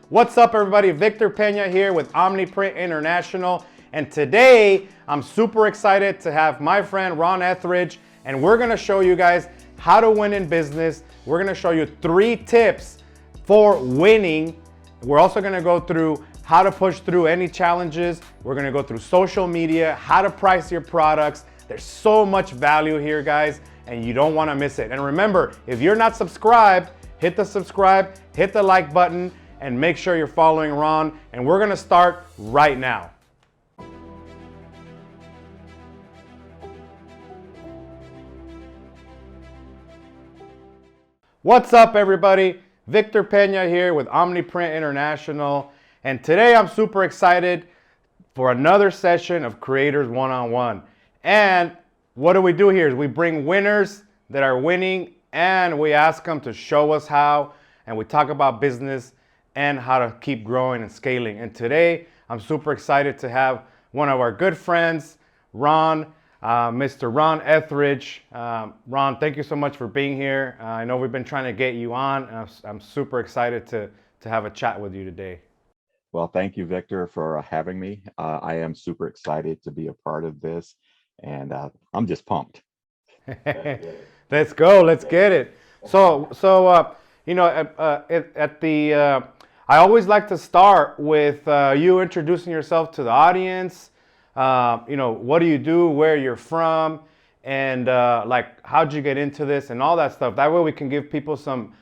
What's up, everybody? Victor Pena here with OmniPrint International. And today I'm super excited to have my friend Ron Etheridge, and we're gonna show you guys how to win in business. We're gonna show you 3 tips for winning. We're also gonna go through how to push through any challenges. We're gonna go through social media, how to price your products. There's so much value here, guys, and you don't wanna miss it. And remember, if you're not subscribed, hit the subscribe, hit the like button, and make sure you're following Ron. And we're gonna start right now. What's up, everybody? Victor Pena here with OmniPrint International. And today I'm super excited for another session of Creators One-on-One. And what do we do here is we bring winners that are winning and we ask them to show us how, and we talk about business and how to keep growing and scaling. And today I'm super excited to have one of our good friends, Ron, Mr. Ron Etheridge. Ron, thank you so much for being here. I know we've been trying to get you on, and I'm super excited to have a chat with you today. Well, thank you, Victor, for having me. I am super excited to be a part of this, and I'm just pumped. Let's go. Let's get it. So you know, at the I always like to start with you introducing yourself to the audience. You know, what do you do, where you're from, and like how'd you get into this and all that stuff. That way we can give people some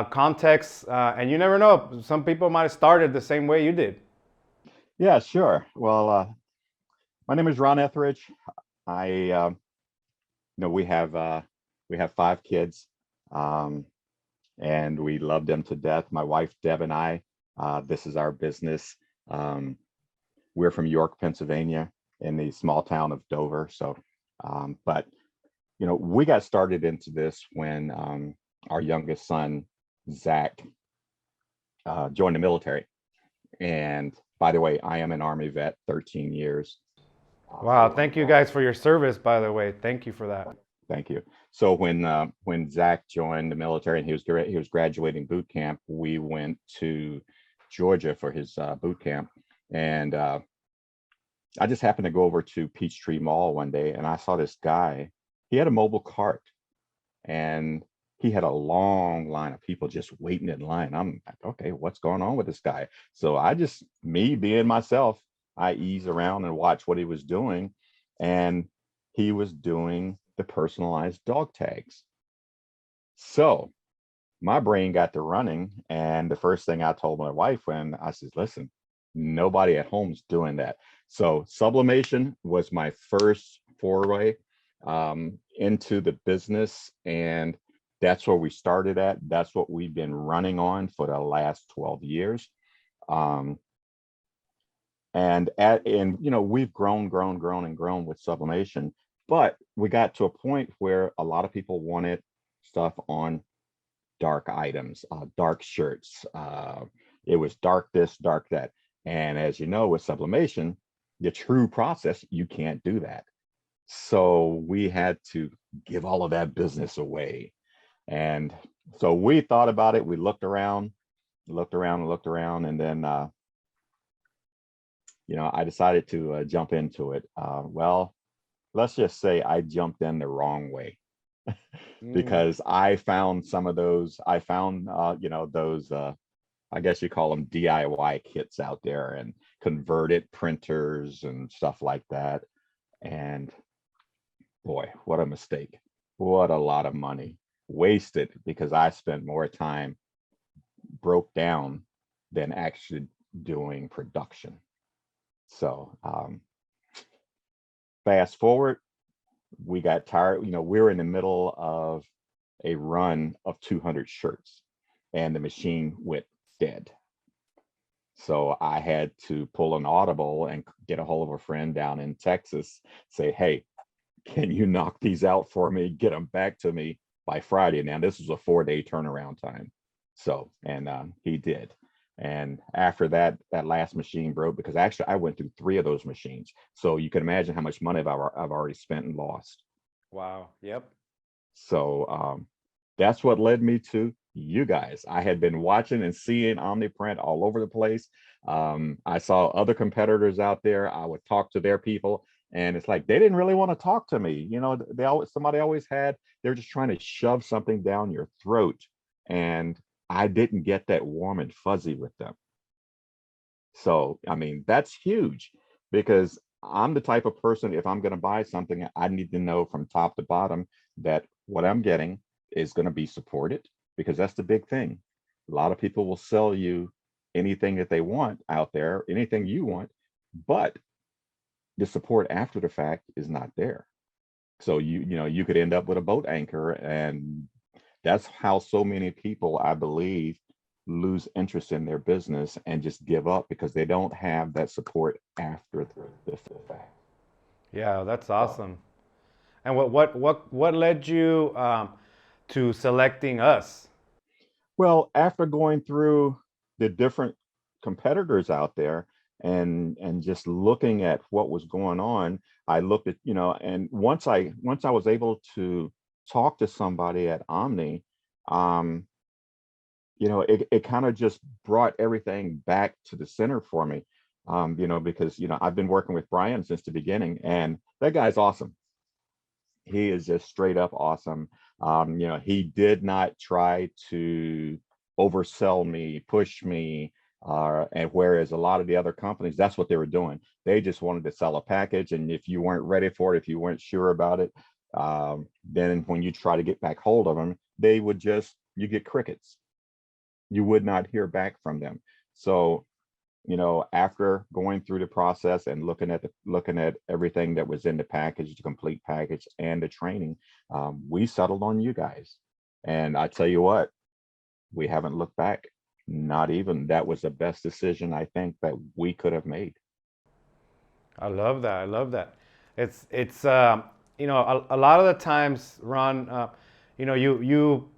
context. And you never know, some people might have started the same way you did. Yeah, sure. Well, my name is Ron Etheridge. We have 5 kids, and we love them to death. My wife Deb and I. This is our business. We're from York, Pennsylvania, in the small town of Dover. So, but we got started into this when our youngest son, Zach, joined the military. And by the way, I am an Army vet, 13 years. Wow, thank you guys for your service, by the way. Thank you for that. Thank you. So when Zach joined the military and he was graduating boot camp, we went to Georgia for his boot camp, and I just happened to go over to Peachtree Mall one day, and I saw this guy. He had a mobile cart, and he had a long line of people just waiting in line. I'm like, okay, what's going on with this guy? So me being myself, I ease around and watch what he was doing, and he was doing the personalized dog tags. So my brain got to running, and the first thing I told my wife when I said, listen, nobody at home's doing that. So sublimation was my first foray into the business, and that's where we started at. That's what we've been running on for the last 12 years. And we've grown with sublimation, but we got to a point where a lot of people wanted stuff on dark items, dark shirts. It was dark this, dark that. And as you know, with sublimation, the true process, you can't do that. So we had to give all of that business away. And so we thought about it. We looked around, and then I decided to jump into it. Well, let's just say I jumped in the wrong way. Because I found some of those. I found those I guess you call them DIY kits out there, and converted printers and stuff like that. And boy, what a mistake. What a lot of money wasted, because I spent more time broke down than actually doing production. So fast forward, we got tired. We're in the middle of a run of 200 shirts, and the machine went dead. So I had to pull an audible and get a hold of a friend down in Texas, say, hey, can you knock these out for me? Get them back to me by Friday. Now, this was a 4-day turnaround time. So, and he did. And after that last machine broke, because actually I went through 3 of those machines. So you can imagine how much money I've already spent and lost. Wow. Yep. So that's what led me to you guys. I had been watching and seeing OmniPrint all over the place. I saw other competitors out there. I would talk to their people, and it's like they didn't really want to talk to me. You know, somebody always had, they're just trying to shove something down your throat. And I didn't get that warm and fuzzy with them. So, I mean, that's huge because I'm the type of person, if I'm going to buy something, I need to know from top to bottom that what I'm getting is going to be supported, because that's the big thing. A lot of people will sell you anything that they want out there, anything you want, but the support after the fact is not there. So you could end up with a boat anchor, and that's how so many people, I believe, lose interest in their business and just give up because they don't have that support after the fact. Yeah, that's So, awesome. And what led you to selecting us? well, after going through the different competitors out there and just looking at what was going on, I looked at, and once I was able to talk to somebody at Omni, um, it kind of just brought everything back to the center for me. Because I've been working with Brian since the beginning, and that guy's awesome. He is just straight up awesome. He did not try to oversell me, push me, and whereas a lot of the other companies, that's what they were doing. They just wanted to sell a package, and if you weren't ready for it, if you weren't sure about it, then when you try to get back hold of them, they would just, you get crickets. You would not hear back from them. So, after going through the process and looking at everything that was in the package, the complete package and the training, we settled on you guys. And I tell you what, we haven't looked back. Not even. That was the best decision I think that we could have made. I love that. I love that. It's a lot of the times, Ron, you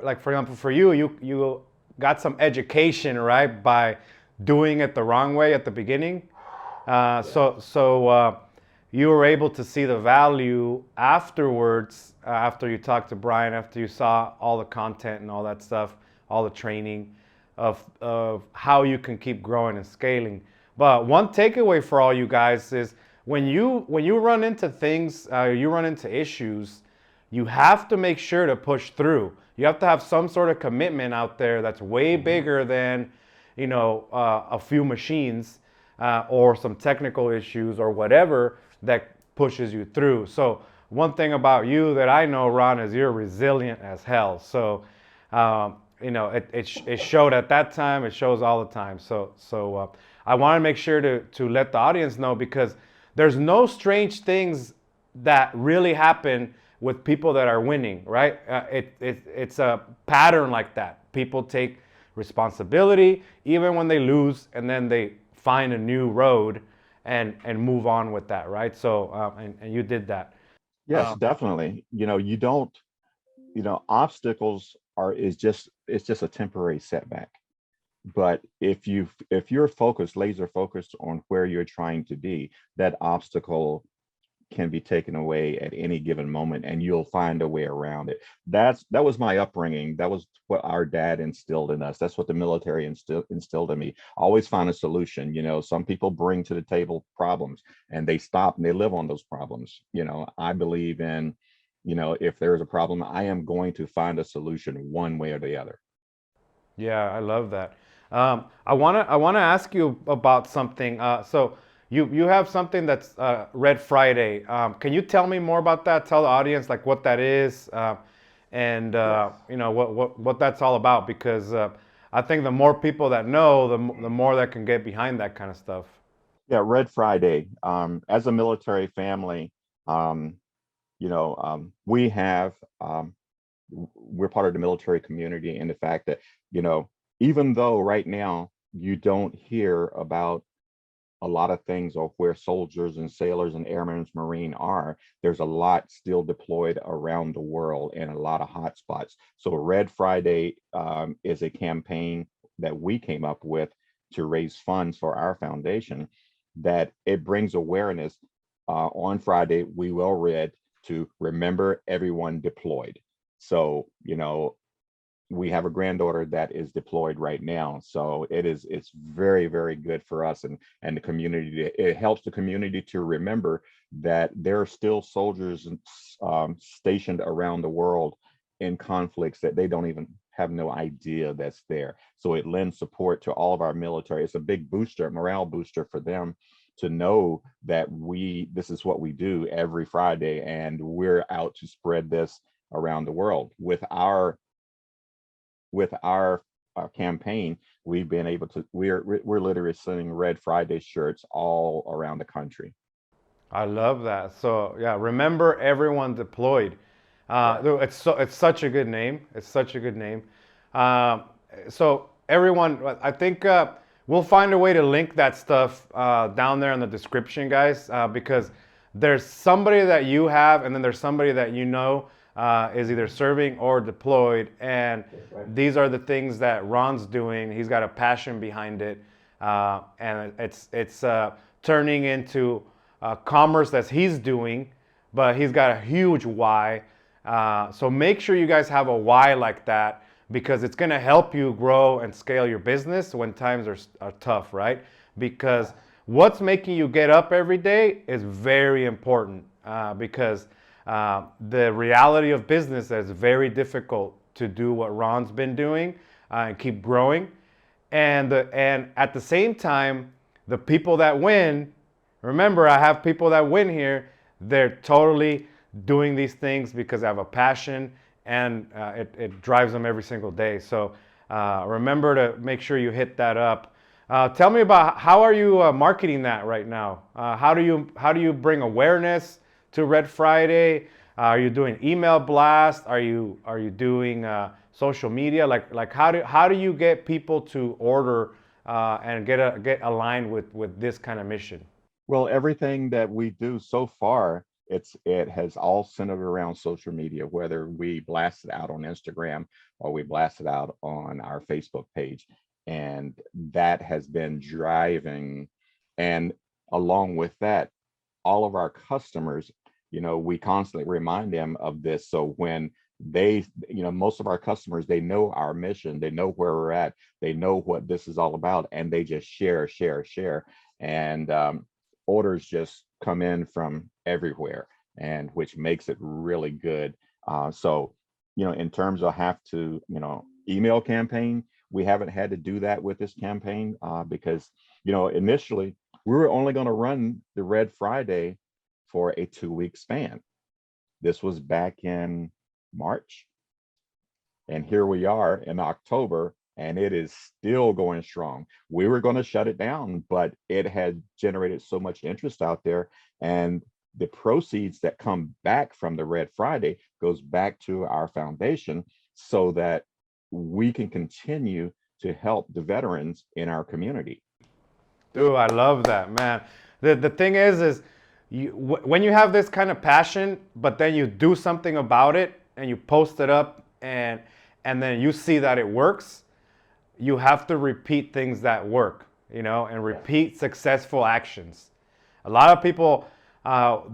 like for example for you got some education, right, by doing it the wrong way at the beginning. So you were able to see the value afterwards, after you talked to Brian, after you saw all the content and all that stuff, all the training of how you can keep growing and scaling. But one takeaway for all you guys is when you run into things, you run into issues, you have to make sure to push through. You have to have some sort of commitment out there that's way Mhm. bigger than, a few machines or some technical issues or whatever that pushes you through. So one thing about you that I know, Ron, is you're resilient as hell. So it showed at that time. It shows all the time. So I want to make sure to let the audience know, because there's no strange things that really happen with people that are winning, right? It's a pattern like that. People take responsibility even when they lose, and then they find a new road and move on with that, right? So and you did that. Yes, definitely. You don't, obstacles are is just it's just a temporary setback. But if you're focused, laser focused on where you're trying to be, that obstacle can be taken away at any given moment, and you'll find a way around it. That was my upbringing. That was what our dad instilled in us. That's what the military instilled in me. Always find a solution. Some people bring to the table problems, and they stop and they live on those problems. I believe in, if there's a problem, I am going to find a solution one way or the other. Yeah, I love that. I wanna ask you about something. So you have something that's Red Friday. Can you tell me more about that? Tell the audience like what that is, and Yes. what that's all about. Because I think the more people that know, the more that can get behind that kind of stuff. Yeah, Red Friday. As a military family, um, we have we're part of the military community, and the fact that, you know, even though right now you don't hear about a lot of things of where soldiers and sailors and airmen and marine are, there's a lot still deployed around the world and a lot of hot spots. So Red Friday is a campaign that we came up with to raise funds for our foundation, that it brings awareness. On Friday we will read to remember everyone deployed. So, we have a granddaughter that is deployed right now, so it's very, very good for us and the community. It helps the community to remember that there are still soldiers stationed around the world in conflicts that they don't even have no idea that's there. So it lends support to all of our military. It's a big booster, morale booster for them to know that this is what we do every Friday, and we're out to spread this around the world. With our campaign, we've been able to, we're literally sending Red Friday shirts all around the country. I love that. So yeah, remember everyone deployed. Yeah. It's such a good name. It's such a good name. Um, so everyone, I think we'll find a way to link that stuff down there in the description, guys, because there's somebody that you have, and then there's somebody that you know is either serving or deployed, and Right. these are the things that Ron's doing. He's got a passion behind it, and it's turning into commerce that he's doing, but he's got a huge why. So make sure you guys have a why like that, because it's going to help you grow and scale your business when times are tough, right? Because what's making you get up every day is very important, because the reality of business is very difficult to do what Ron's been doing and keep growing. And at the same time, the people that win, remember, I have people that win here. They're totally doing these things because they have a passion, and it drives them every single day. So remember to make sure you hit that up. Tell me about how are you marketing that right now? How do you bring awareness to Red Friday? Are you doing email blast? Are you doing social media? Like how do you get people to order and get aligned with this kind of mission? Well, everything that we do so far, it has all centered around social media, whether we blast it out on Instagram or we blast it out on our Facebook page. And that has been driving. And along with that, all of our customers, we constantly remind them of this. So when most of our customers, they know our mission, they know where we're at, they know what this is all about, and they just share, share, share. And orders just come in from everywhere, and which makes it really good. So, in terms of have to, email campaign, we haven't had to do that with this campaign because, initially we were only going to run the Red Friday for a 2-week span. This was back in March, and here we are in October, and it is still going strong. We were going to shut it down, but it had generated so much interest out there, and the proceeds that come back from the Red Friday goes back to our foundation so that we can continue to help the veterans in our community. Dude, I love that, man. The thing is when you have this kind of passion, but then you do something about it and you post it up, and then you see that it works, you have to repeat things that work, and repeat successful actions. A lot of people,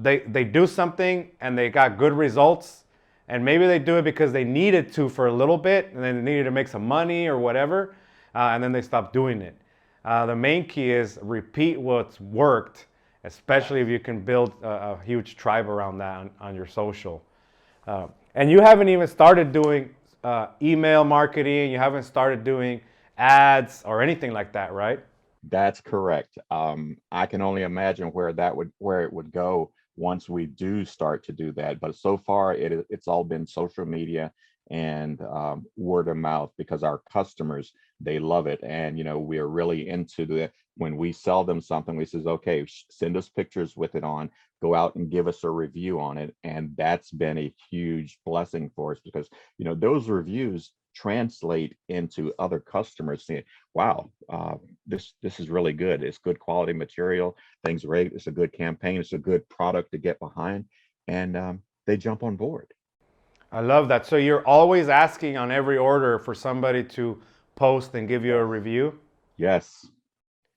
they do something and they got good results, and maybe they do it because they needed to for a little bit, and then they needed to make some money or whatever, and then they stop doing it. The main key is repeat what's worked, especially if you can build a huge tribe around that on your social. And you haven't even started doing email marketing. You haven't started doing ads or anything like that, right? That's correct. I can only imagine where it would go once we do start to do that. But so far, it's all been social media and word of mouth, because our customers, they love it, and we're really into the when we sell them something, we says, okay, send us pictures with it on, go out and give us a review on it, and that's been a huge blessing for us, because those reviews translate into other customers saying, wow, this is really good, it's good quality material, things are great, it's a good campaign, it's a good product to get behind, and they jump on board. I love that. So you're always asking on every order for somebody to post and give you a review? Yes,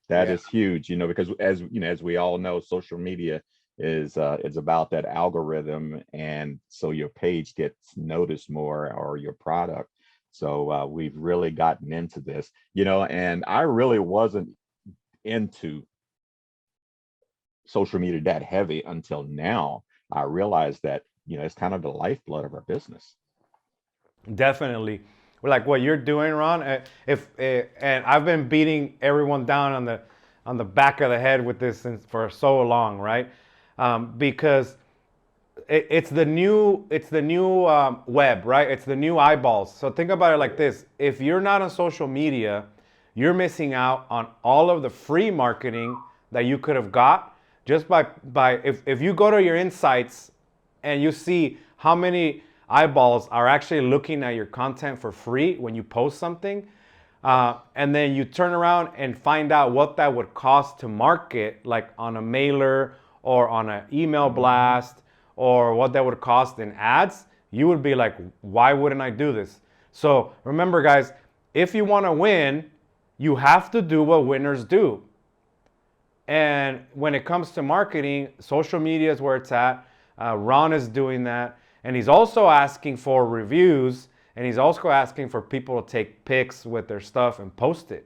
that Yeah. is huge, because as we all know, social media is about that algorithm, and so your page gets noticed more, or your product. So we've really gotten into this, and I really wasn't into social media that heavy until now. I realized that, it's kind of the lifeblood of our business. Definitely. Like what you're doing, Ron. And I've been beating everyone down on the back of the head with this for so long, right? Because it's the new web, right? It's the new eyeballs. So think about it like this: if you're not on social media, you're missing out on all of the free marketing that you could have got just by if you go to your insights and you see how many eyeballs are actually looking at your content for free when you post something, and then you turn around and find out what that would cost to market, like on a mailer or on an email blast, or what that would cost in ads, you would be like, why wouldn't I do this? So remember, guys, if you want to win, you have to do what winners do. And when it comes to marketing, social media is where it's at. Ron is doing that. And he's also asking for reviews, and he's also asking for people to take pics with their stuff and post it,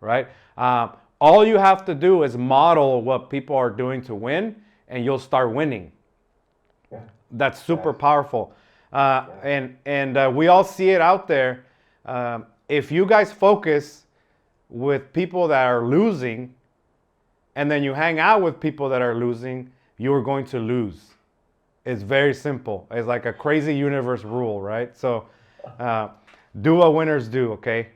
right? All you have to do is model what people are doing to win, and you'll start winning. Yeah. That's super powerful. And we all see it out there. If you guys focus with people that are losing, and then you hang out with people that are losing, you're going to lose. It's very simple. It's like a crazy universe rule, right? So do what winners do, okay?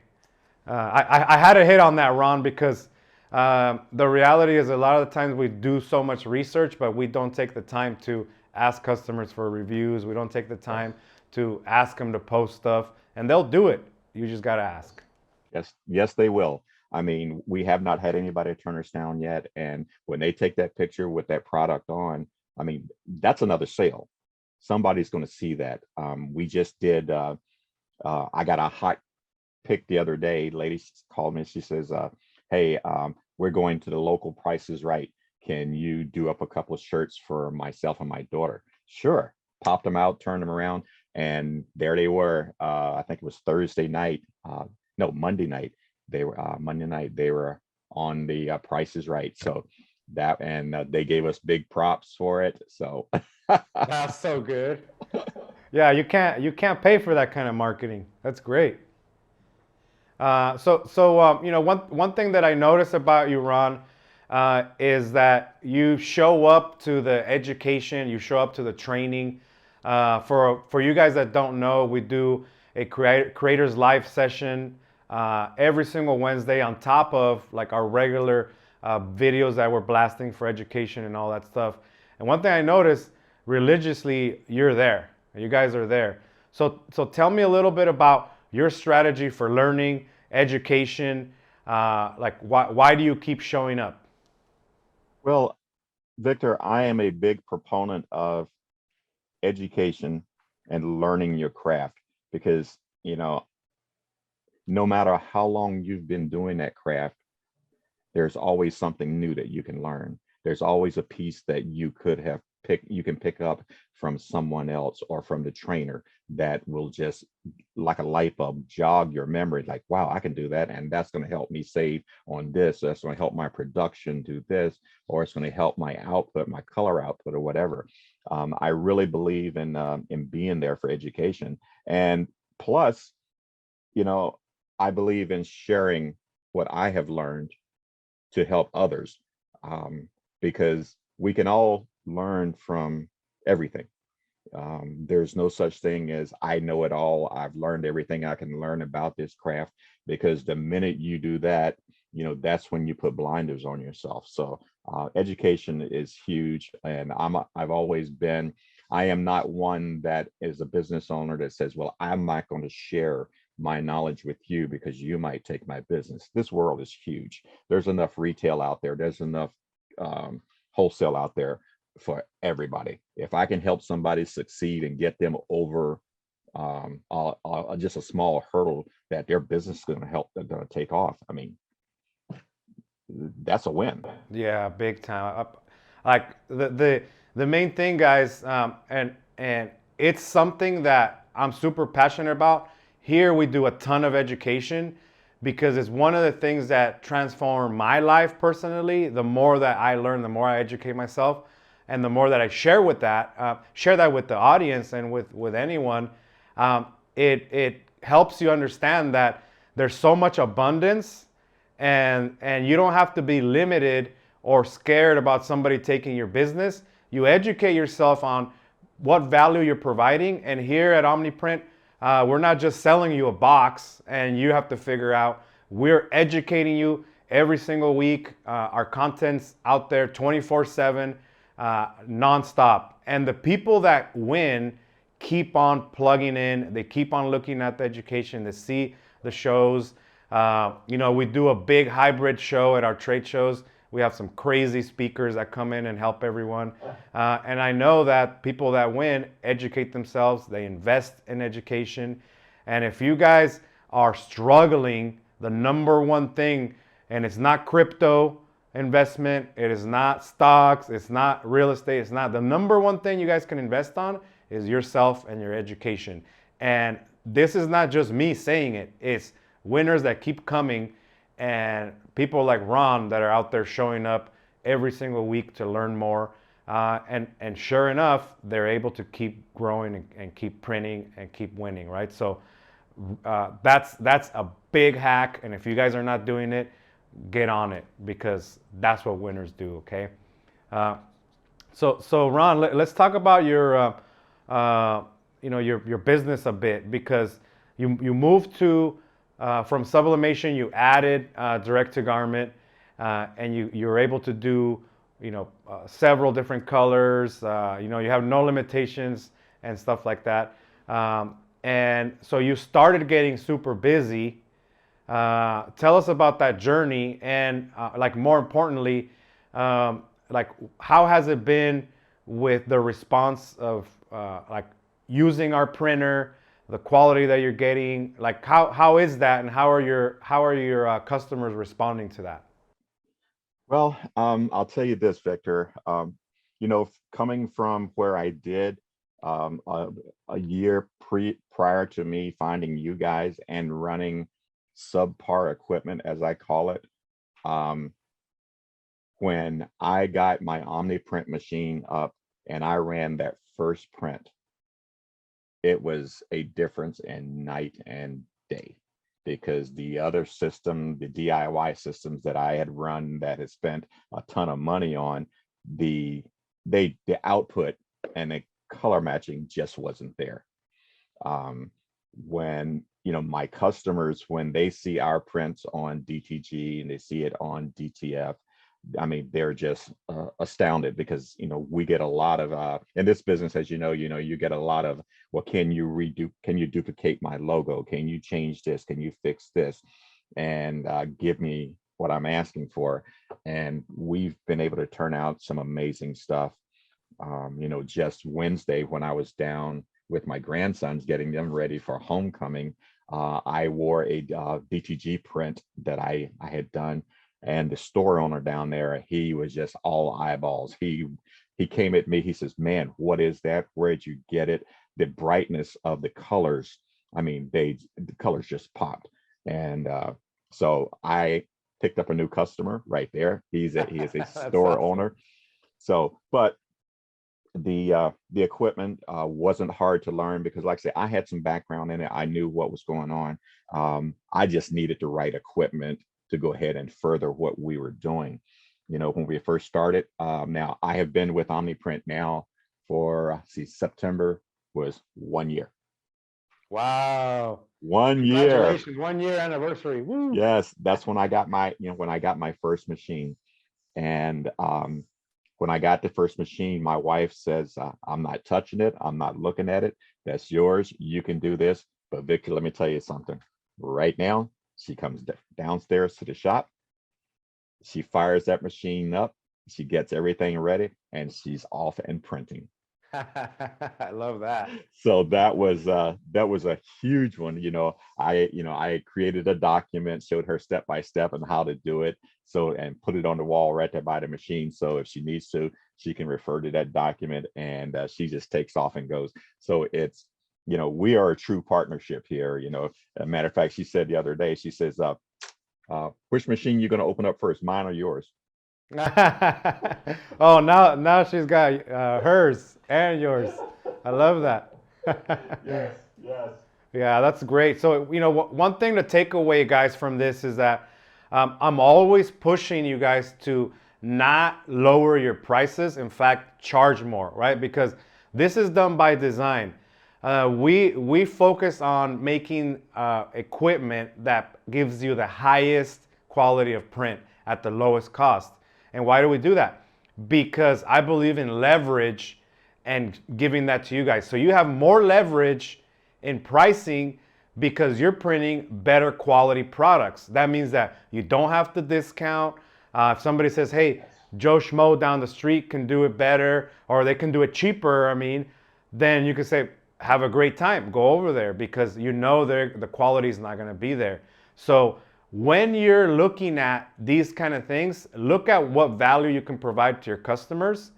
I had a hit on that, Ron, because the reality is a lot of the times we do so much research, but we don't take the time to ask customers for reviews. We don't take the time to ask them to post stuff, and they'll do it. You just got to ask. Yes, they will. I mean, we have not had anybody turn us down yet. And when they take that picture with that product on, I mean, that's another sale. Somebody's going to see that. We just did, I got a hot pick the other day. Lady called me. She says, hey, we're going to the local Prices Right. Can you do up a couple of shirts for myself and my daughter? Sure. Popped them out, turned them around, and there they were. I think it was Thursday night. No, Monday night. They were Monday night. They were on the Prices Right. So that, and they gave us big props for it. So That's so good. Yeah, you can't pay for that kind of marketing. That's great. One thing that I notice about you, Ron, is that you show up to the education, you show up to the training. For you guys that don't know, we do a creators live session every single Wednesday on top of like our regular videos that we're blasting for education and all that stuff. And one thing I noticed religiously, you're there. You guys are there. So tell me a little bit about your strategy for learning, education. Like why do you keep showing up? well, Victor, I am a big proponent of education and learning your craft because, no matter how long you've been doing that craft, there's always something new that you can learn. There's always a piece that you can pick up from someone else or from the trainer that will just, like a light bulb, jog your memory. Like, wow, I can do that, and that's going to help me save on this. That's going to help my production do this, or it's going to help my output, my color output, or whatever. I really believe in being there for education, and plus, you know, I believe in sharing what I have learned to help others, because we can all learn from everything. There's no such thing as I know it all. I've learned everything I can learn about this craft, because the minute you do that, that's when you put blinders on yourself. So education is huge, and I've always been. I am not one that is a business owner that says, "Well, I'm not going to share my knowledge with you because you might take my business." This world is huge. There's enough retail out there. There's enough wholesale out there for everybody. If I can help somebody succeed and get them over just a small hurdle that their business is going to help, they're going to take off. I mean, that's a win. Yeah, big time. Like the main thing, guys, and it's something that I'm super passionate about. here we do a ton of education because it's one of the things that transformed my life personally. The more that I learn, the more I educate myself, and the more that I share that with the audience and with anyone, it helps you understand that there's so much abundance, and you don't have to be limited or scared about somebody taking your business. You educate yourself on what value you're providing, and here at OmniPrint, we're not just selling you a box and you have to figure out. We're educating you every single week. Our content's out there 24/7, nonstop. And the people that win keep on plugging in. They keep on looking at the education. They see the shows. We do a big hybrid show at our trade shows. We have some crazy speakers that come in and help everyone. And I know that people that win educate themselves. They invest in education. And if you guys are struggling, the number one thing, and it's not crypto investment, it is not stocks, it's not real estate, it's not. The number one thing you guys can invest on is yourself and your education. And this is not just me saying it. It's winners that keep coming, and people like Ron that are out there showing up every single week to learn more. And sure enough, they're able to keep growing and keep printing and keep winning, right? So that's a big hack. And if you guys are not doing it, get on it, because that's what winners do, okay? So Ron, let's talk about your business a bit, because you moved to from sublimation, you added direct to garment, and you were able to do several different colors. You have no limitations and stuff like that. And so you started getting super busy. Tell us about that journey, and more importantly, how has it been with the response of using our printer, the quality that you're getting? How is that, and how are your customers responding to that? Well, I'll tell you this, Victor. Coming from where I did a year prior to me finding you guys and running subpar equipment, as I call it, when I got my OmniPrint machine up and I ran that first print, it was a difference in night and day, because the other system, the DIY systems that I had run that had spent a ton of money on, the output and the color matching just wasn't there. When my customers, when they see our prints on DTG and they see it on DTF, I mean, they're just astounded, because we get a lot of in this business, as you get a lot of, well, can you duplicate my logo? Can you change this? Can you fix this? And give me what I'm asking for. And we've been able to turn out some amazing stuff. Just Wednesday, when I was down with my grandsons getting them ready for homecoming, I wore a DTG print that I had done. And the store owner down there, he was just all eyeballs. He came at me. He says, "Man, what is that? Where'd you get it?" The brightness of the colors. I mean, the colors just popped. And so I picked up a new customer right there. He is a store awesome. owner. So, but the equipment wasn't hard to learn, because, like I say, I had some background in it. I knew what was going on. I just needed the right equipment to go ahead and further what we were doing. When we first started, now I have been with OmniPrint now for, September was 1 year. Wow. 1 year. Congratulations, 1 year anniversary. Woo. Yes, that's when I got my first machine. And when I got the first machine, my wife says, "I'm not touching it. I'm not looking at it. That's yours. You can do this." But Victor, let me tell you something. Right now, she comes downstairs to the shop. She fires that machine up. She gets everything ready, and she's off and printing. I love that. So that was a huge one. I created a document, showed her step by step on how to do it. So, and put it on the wall right there by the machine. So if she needs to, she can refer to that document, and she just takes off and goes. So we are a true partnership here. A matter of fact, she said the other day, she says, which machine you going to open up first, mine or yours? Oh, now she's got hers and yours. I love that. Yes, yes. Yeah, that's great. So, one thing to take away, guys, from this is that I'm always pushing you guys to not lower your prices. In fact, charge more, right? Because this is done by design. We focus on making equipment that gives you the highest quality of print at the lowest cost. And why do we do that? Because I believe in leverage and giving that to you guys. So you have more leverage in pricing because you're printing better quality products. That means that you don't have to discount. If somebody says, hey, Joe Schmo down the street can do it better, or they can do it cheaper, then you can say, have a great time, go over there, because the quality is not gonna be there. So when you're looking at these kind of things, look at what value you can provide to your customers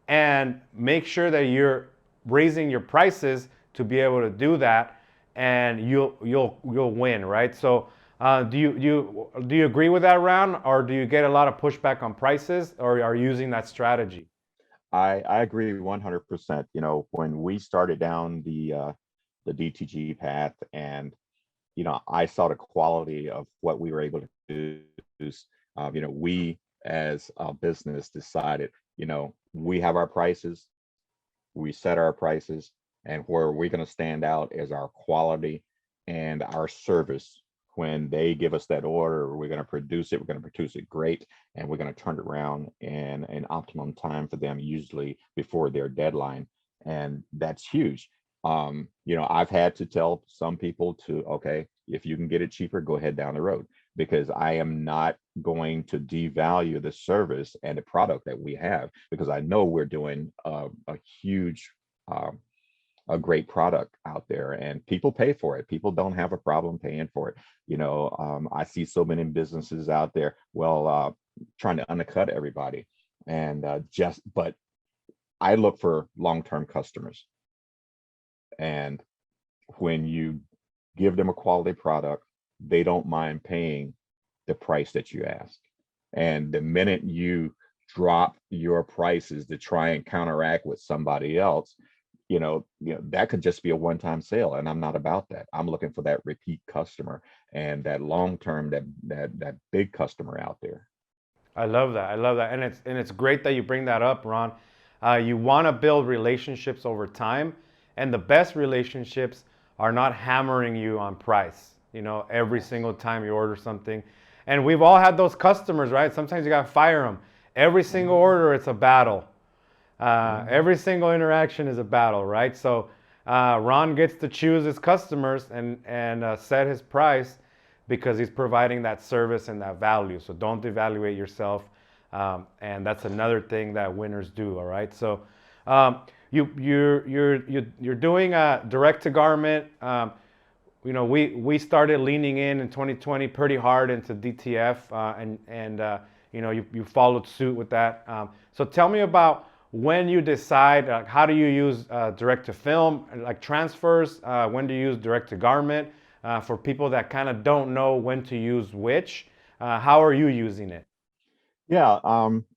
and make sure that you're raising your prices to be able to do that, and you'll win, right? So do you agree with that, Ron, or do you get a lot of pushback on prices, or are you using that strategy? I agree 100%. When we started down the DTG path, and I saw the quality of what we were able to produce. We as a business decided, we have our prices, we set our prices, and where we're going to stand out is our quality and our service. When they give us that order, we're going to produce it. We're going to produce it great, and we're going to turn it around in an optimum time for them, usually before their deadline. And that's huge. I've had to tell some people to, okay, if you can get it cheaper, go ahead down the road, because I am not going to devalue the service and the product that we have, because I know we're doing a huge, a great product out there, and people pay for it. People don't have a problem paying for it. I see so many businesses out there, trying to undercut everybody, and but I look for long-term customers. And when you give them a quality product, they don't mind paying the price that you ask. And the minute you drop your prices to try and counteract with somebody else, that could just be a one-time sale. And I'm not about that. I'm looking for that repeat customer and that long-term, that big customer out there. I love that. I love that, and it's great that you bring that up, Ron. You want to build relationships over time, and the best relationships are not hammering you on price. Every single time you order something, and we've all had those customers, right? Sometimes you got to fire them. Every single order, it's a battle. Every single interaction is a battle, right? So Ron gets to choose his customers and set his price because he's providing that service and that value. So don't devaluate yourself, and that's another thing that winners do. All right. So you're doing a direct to garment. We started leaning in 2020 pretty hard into DTF, and you followed suit with that. So tell me about when you decide, how do you use direct to film, like transfers? When do you use direct to garment? For people that kind of don't know when to use which, how are you using it? Yeah,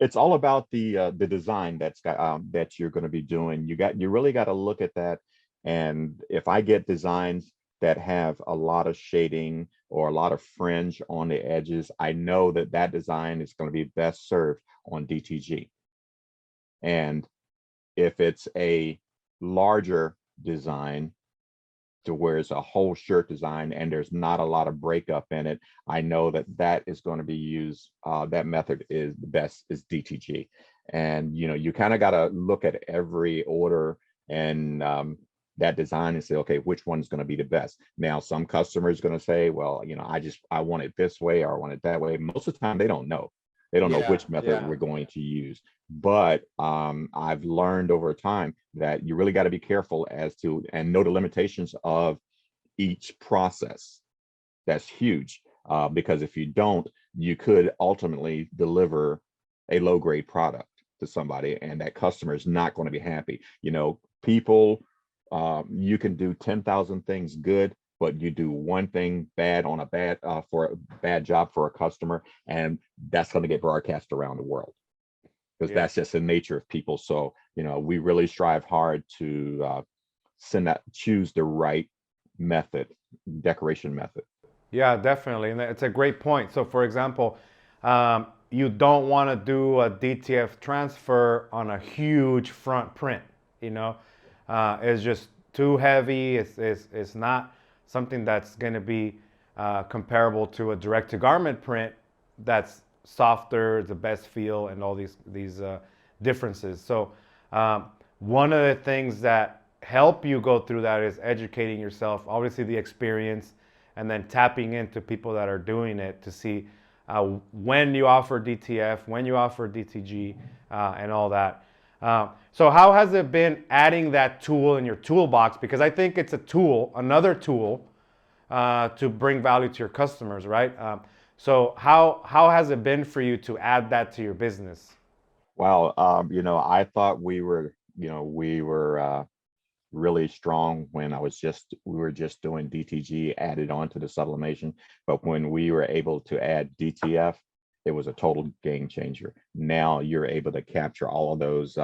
it's all about the design that you're going to be doing. You really got to look at that. And if I get designs that have a lot of shading or a lot of fringe on the edges, I know that design is going to be best served on DTG. And if it's a larger design, to where it's a whole shirt design and there's not a lot of breakup in it, I know that is going to be used. That method is the best, is DTG. And you kind of got to look at every order and that design and say, okay, which one's going to be the best. Now, some customers going to say, well, I want it this way or I want it that way. Most of the time, they don't know. They don't know which method we're going to use. But I've learned over time that you really got to be careful as to and know the limitations of each process. That's huge, because if you don't, you could ultimately deliver a low grade product to somebody, and that customer is not going to be happy. People You can do 10,000 things good, but you do one thing bad on a bad for a bad job for a customer, and that's going to get broadcast around the world, because Yeah. that's just the nature of people. So, we really strive hard to choose the right method, decoration method. Yeah, definitely. And it's a great point. So, for example, you don't want to do a DTF transfer on a huge front print. You know, it's just too heavy. It's not something that's going to be comparable to a direct to garment print that's softer, the best feel, and all these differences. So, one of the things that help you go through that is educating yourself. Obviously, the experience, and then tapping into people that are doing it to see when you offer DTF, when you offer DTG, and all that. So how has it been adding that tool in your toolbox? Because I think it's a tool, another tool to bring value to your customers, right? So how has it been for you to add that to your business? Well, I thought we were really strong when we were just doing DTG added on to the sublimation. But when we were able to add DTF, it was a total game changer. Now you're able to capture all of those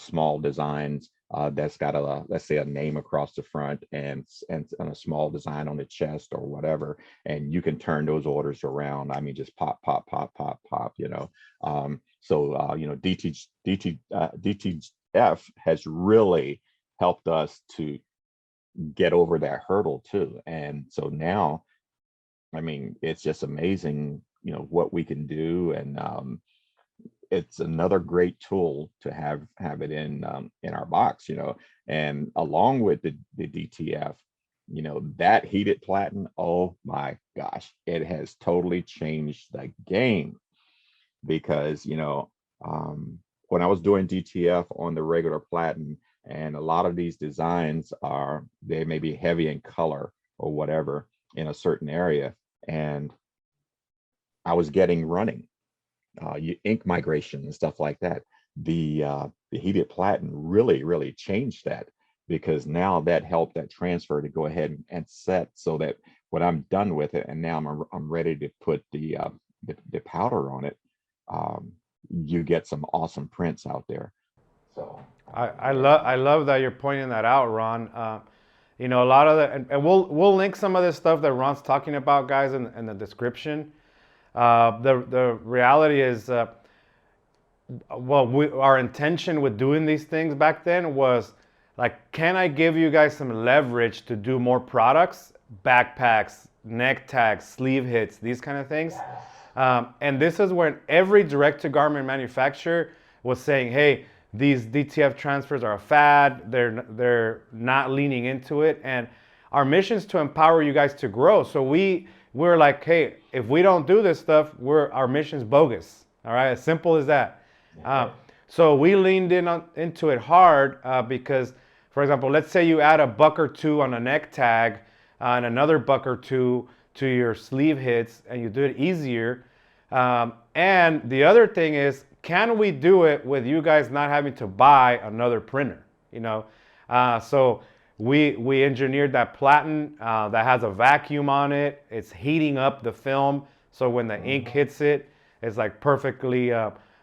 small designs that's got let's say a name across the front and a small design on the chest or whatever, and you can turn those orders around. I mean, just pop, pop, pop, pop, pop. DTF has really helped us to get over that hurdle too. And so now, I mean, it's just amazing, what we can do. And it's another great tool to have it in our box, and along with the DTF, that heated platen, oh my gosh, it has totally changed the game. Because when I was doing DTF on the regular platen, and a lot of these designs they may be heavy in color or whatever in a certain area, and I was getting running ink migration and stuff like that. The heated platen really changed that, because now that helped that transfer to go ahead and set, so that when I'm done with it and now I'm ready to put the powder on it, you get some awesome prints out there. So I love that you're pointing that out, Ron. A lot of the and we'll link some of this stuff that Ron's talking about, guys, in the description. The reality is, our intention with doing these things back then was like, can I give you guys some leverage to do more products, backpacks, neck tags, sleeve hits, these kind of things. And this is when every direct-to-garment manufacturer was saying, hey, these DTF transfers are a fad. They're not leaning into it. And our mission is to empower you guys to grow. So we're like, hey, if we don't do this stuff, our mission's bogus. All right, as simple as that. So we leaned into it hard because, for example, let's say you add a buck or two on a neck tag and another buck or two to your sleeve hits, and you do it easier. And the other thing is, can we do it with you guys not having to buy another printer? So we engineered that Platen that has a vacuum on it. It's heating up the film, so when the ink hits it, it's like perfectly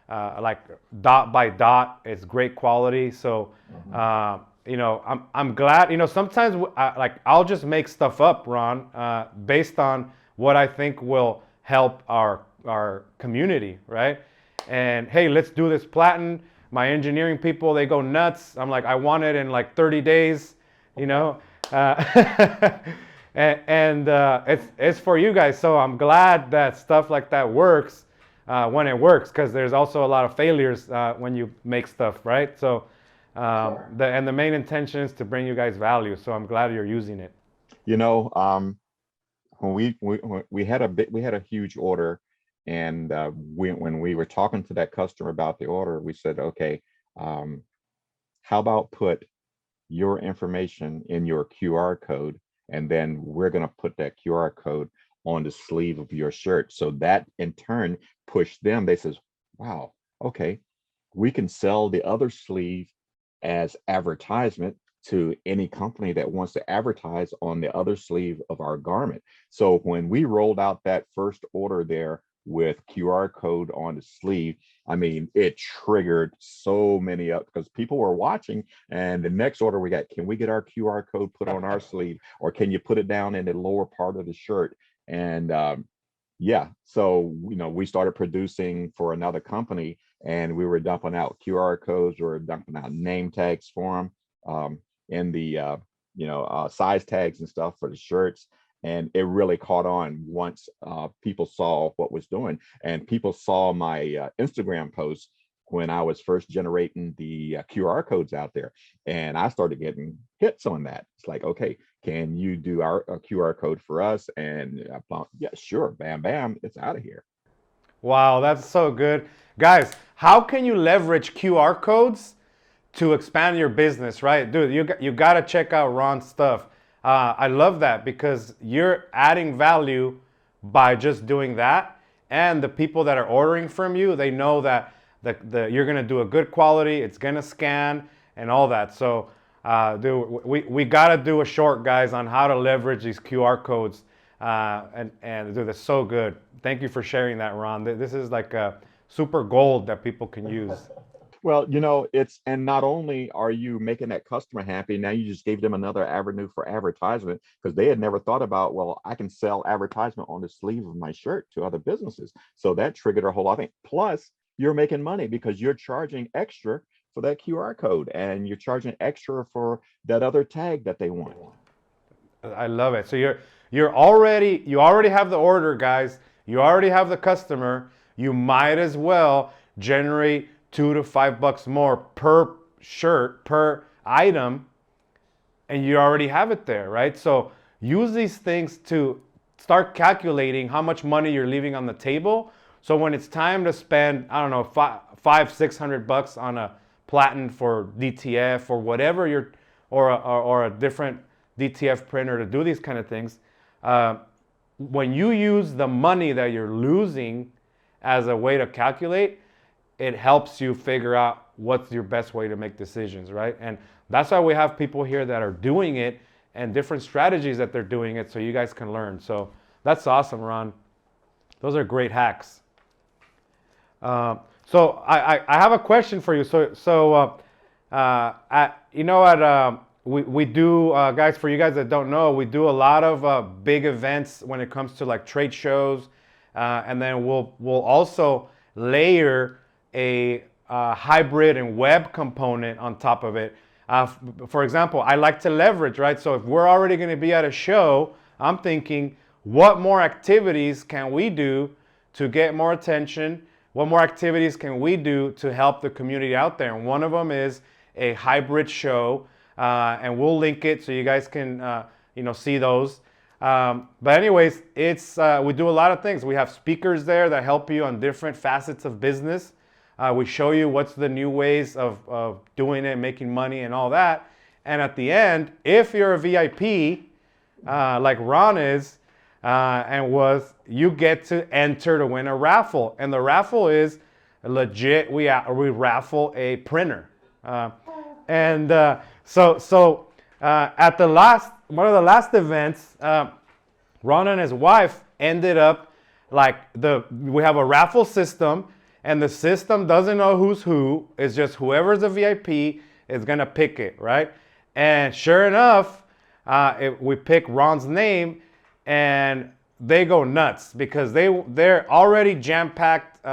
like dot by dot. It's great quality. So I'm glad. Sometimes like I'll just make stuff up, Ron, based on what I think will help our community, right? And hey, let's do this Platen. My engineering people, they go nuts. I'm like, I want it in like 30 days, and it's for you guys. So I'm glad that stuff like that works when it works, because there's also a lot of failures when you make stuff, right? So Sure. the main intention is to bring you guys value. So I'm glad you're using it. When we had a huge order, and when we were talking to that customer about the order, we said, okay, how about put your information in your QR code, and then we're going to put that QR code on the sleeve of your shirt. So that in turn pushed them. They says, wow, okay, we can sell the other sleeve as advertisement, to any company that wants to advertise on the other sleeve of our garment. So when we rolled out that first order there with QR code on the sleeve, I mean, it triggered so many up because people were watching. And the next order we got, can we get our QR code put on our sleeve, or can you put it down in the lower part of the shirt? And yeah, so we started producing for another company, and we were dumping out QR codes, we were dumping out name tags for them, in the size tags and stuff for the shirts. And it really caught on once people saw what was doing, and people saw my Instagram posts when I was first generating the QR codes out there, and I started getting hits on that. It's like, okay, can you do our QR code for us? And I thought, yeah, sure, bam, bam, it's out of here. Wow, that's so good. Guys, how can you leverage QR codes to expand your business, right? Dude, you got to check out Ron's stuff. I love that because you're adding value by just doing that. And the people that are ordering from you, they know that you're going to do a good quality, it's going to scan and all that. So dude, we got to do a short, guys, on how to leverage these QR codes. And dude, that's so good. Thank you for sharing that, Ron. This is like a super gold that people can use. Well, and not only are you making that customer happy, now you just gave them another avenue for advertisement, because they had never thought about, well, I can sell advertisement on the sleeve of my shirt to other businesses. So that triggered a whole lot of things. Plus, you're making money because you're charging extra for that QR code, and you're charging extra for that other tag that they want. I love it. So you already have the order, guys. You already have the customer. You might as well generate $2 to $5 more per shirt, per item, and you already have it there, right? So use these things to start calculating how much money you're leaving on the table. So when it's time to spend, I don't know, $500-600 on a Platen for DTF or whatever or a different DTF printer to do these kind of things, when you use the money that you're losing as a way to calculate, it helps you figure out what's your best way to make decisions, right? And that's why we have people here that are doing it and different strategies that they're doing it, so you guys can learn. So that's awesome, Ron. Those are great hacks. So I have a question for you. We do, guys, for you guys that don't know, we do a lot of big events when it comes to like trade shows, and then we'll also layer a hybrid and web component on top of it. For example, I like to leverage, right? So if we're already going to be at a show, I'm thinking, what more activities can we do to get more attention? What more activities can we do to help the community out there? And one of them is a hybrid show, and we'll link it so you guys can see those. But anyways, we do a lot of things. We have speakers there that help you on different facets of business. We show you what's the new ways of doing it, making money and all that. And at the end, if you're a VIP, like Ron is, you get to enter to win a raffle. And the raffle is legit. We raffle a printer. At one of the last events, Ron and his wife ended up we have a raffle system, and the system doesn't know who's who. It's just whoever's a VIP is gonna pick it, right? And sure enough, we pick Ron's name, and they go nuts because they're already jam-packed,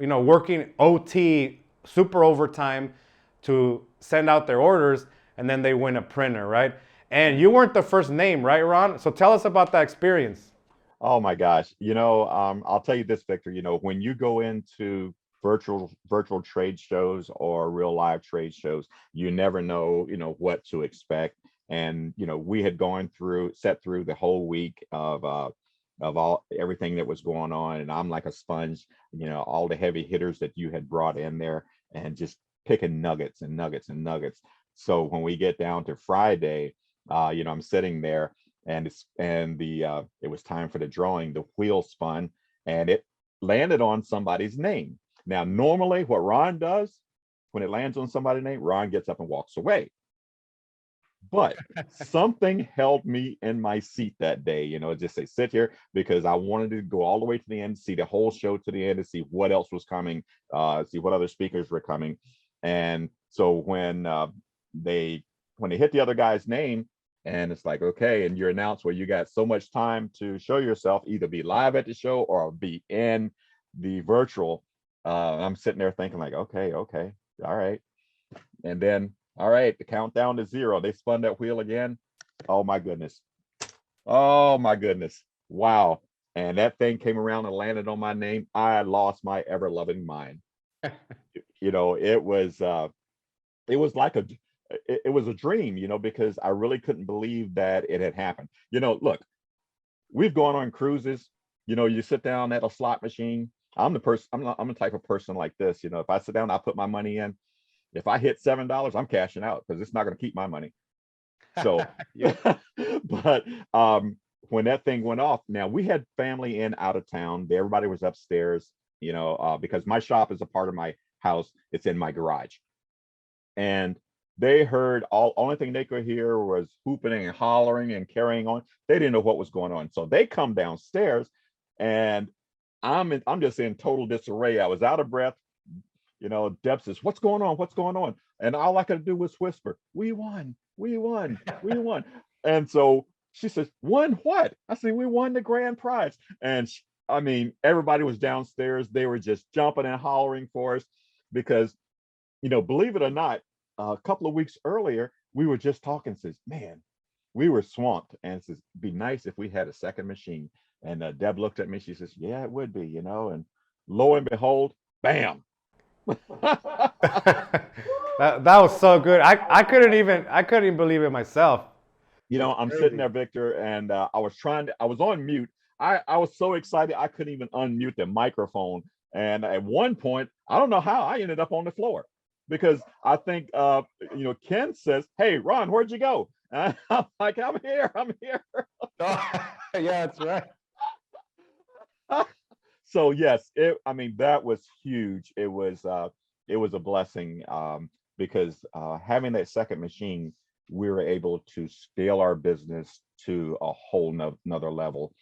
working OT, super overtime to send out their orders, and then they win a printer, right? And you weren't the first name, right, Ron? So tell us about that experience. Oh my gosh. I'll tell you this, Victor, when you go into virtual trade shows or real live trade shows, you never know, what to expect. And, we had set through the whole week of everything that was going on. And I'm like a sponge, all the heavy hitters that you had brought in there, and just picking nuggets and nuggets and nuggets. So when we get down to Friday, I'm sitting there, and it was time for the drawing. The wheel spun, and it landed on somebody's name. Now, normally what Ron does when it lands on somebody's name, Ron gets up and walks away. But something held me in my seat that day, just say sit here because I wanted to go all the way to the end, see the whole show to the end, to see what else was coming, see what other speakers were coming. And so they when they hit the other guy's name, and it's like, okay, and you're announced where you got so much time to show yourself, either be live at the show or be in the virtual. I'm sitting there thinking like, okay, all right. And then, all right, the countdown to 0. They spun that wheel again. Oh my goodness. Oh my goodness. Wow. And that thing came around and landed on my name. I lost my ever loving mind. It was a dream, because I really couldn't believe that it had happened. Look, we've gone on cruises, you sit down at a slot machine. I'm the type of person like this, if I sit down, I put my money in. If I hit $7, I'm cashing out because it's not going to keep my money. So, but when that thing went off, now we had family in out of town. Everybody was upstairs, because my shop is a part of my house. It's in my garage. And they heard only thing they could hear was hooping and hollering and carrying on. They didn't know what was going on. So they come downstairs and I'm just in total disarray. I was out of breath. Deb says, what's going on? What's going on? And all I could do was whisper, we won. And so she says, won what? I said, we won the grand prize. And everybody was downstairs. They were just jumping and hollering for us because, believe it or not, a couple of weeks earlier, we were just talking, says, man, we were swamped. And says, be nice if we had a second machine. And Deb looked at me, she says, yeah, it would be, and lo and behold, bam. that was so good. I couldn't even believe it myself. I'm sitting there, Victor, and I was on mute. I was so excited I couldn't even unmute the microphone. And at one point, I don't know how I ended up on the floor because I think Ken says, hey, Ron, where'd you go? And I'm like, I'm here. Yeah, that's right. So yes, that was huge. It was a blessing because having that second machine, we were able to scale our business to a whole nother level.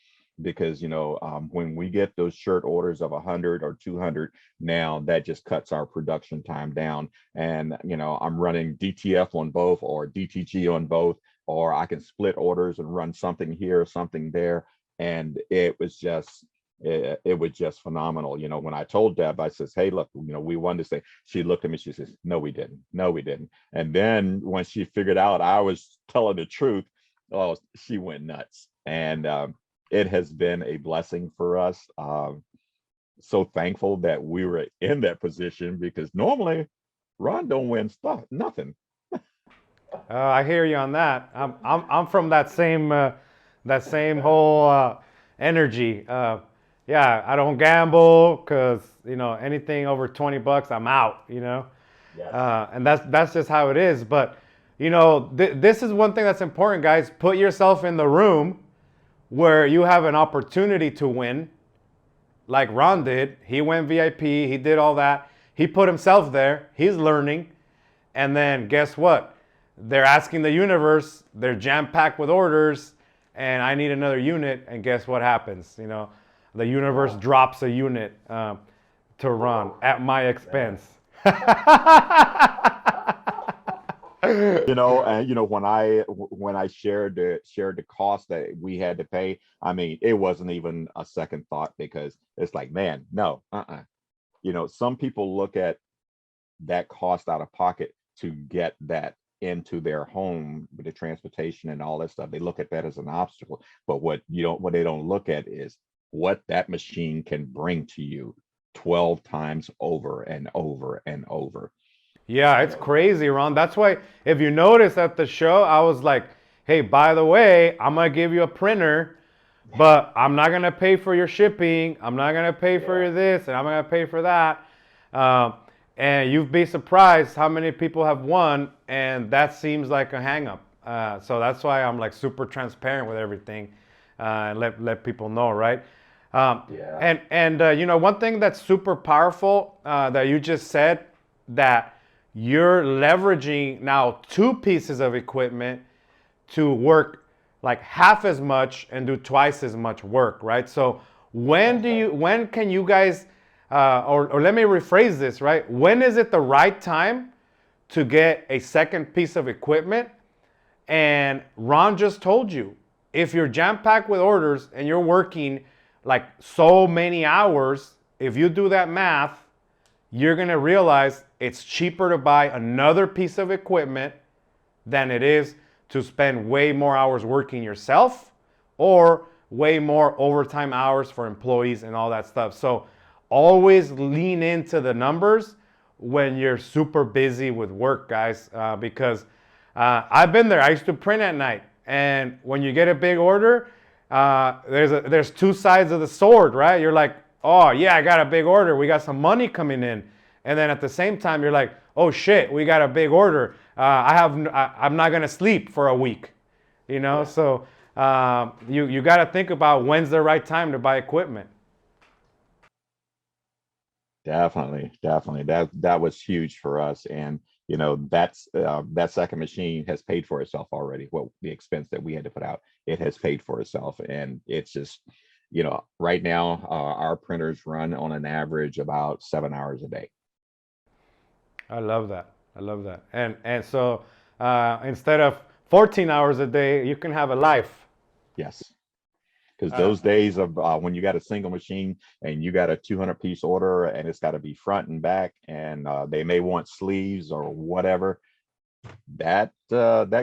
Because when we get those shirt orders of 100 or 200, now that just cuts our production time down. And I'm running DTF on both or DTG on both, or I can split orders and run something here, something there, and it was just phenomenal. When I told Deb, I says, hey, look, we won this thing. She looked at me, she says, no, we didn't. And then when she figured out I was telling the truth, oh, she went nuts. And it has been a blessing for us. So thankful that we were in that position because normally Ron don't win nothing. I hear you on that. I'm from that same whole energy. Yeah, I don't gamble because anything over $20, I'm out. Yes. And that's just how it is. But this is one thing that's important, guys. Put yourself in the room where you have an opportunity to win, like Ron did. He went VIP. He did all that. He put himself there. He's learning, and then guess what? They're asking the universe. They're jam-packed with orders, and I need another unit. And guess what happens? The universe drops a unit to Ron at my expense. And when I shared the cost that we had to pay, it wasn't even a second thought because it's like, man, no, some people look at that cost out of pocket to get that into their home with the transportation and all that stuff. They look at that as an obstacle, but what they don't look at is what that machine can bring to you 12 times over and over and over. Yeah, it's crazy, Ron. That's why if you notice at the show, I was like, hey, by the way, I'm going to give you a printer, but I'm not going to pay for your shipping. I'm not going to pay for your this, and I'm going to pay for that. And you'd be surprised how many people have won, and that seems like a hang-up. So that's why I'm like super transparent with everything and let people know, right? And one thing that's super powerful that you just said, that you're leveraging now two pieces of equipment to work like half as much and do twice as much work, right? So when can you guys, or let me rephrase this, right? When is it the right time to get a second piece of equipment? And Ron just told you, if you're jam packed with orders and you're working like so many hours, if you do that math, you're gonna realize it's cheaper to buy another piece of equipment than it is to spend way more hours working yourself or way more overtime hours for employees and all that stuff. So always lean into the numbers when you're super busy with work, guys, because I've been there. I used to print at night, and when you get a big order, there's two sides of the sword, right? You're like, oh yeah, I got a big order. We got some money coming in, and then at the same time, you're like, oh shit, we got a big order. I'm not gonna sleep for a week, you know. So you got to think about when's the right time to buy equipment. Definitely, definitely. That was huge for us, and that second machine has paid for itself already. What the expense that we had to put out, it has paid for itself, and it's just, right now our printers run on an average about 7 hours a day. I love that. I love that. And so instead of 14 hours a day, you can have a life. Yes, because Uh, those days of when you got a single machine and you got a 200-piece order and it's got to be front and back, and they may want sleeves or whatever, that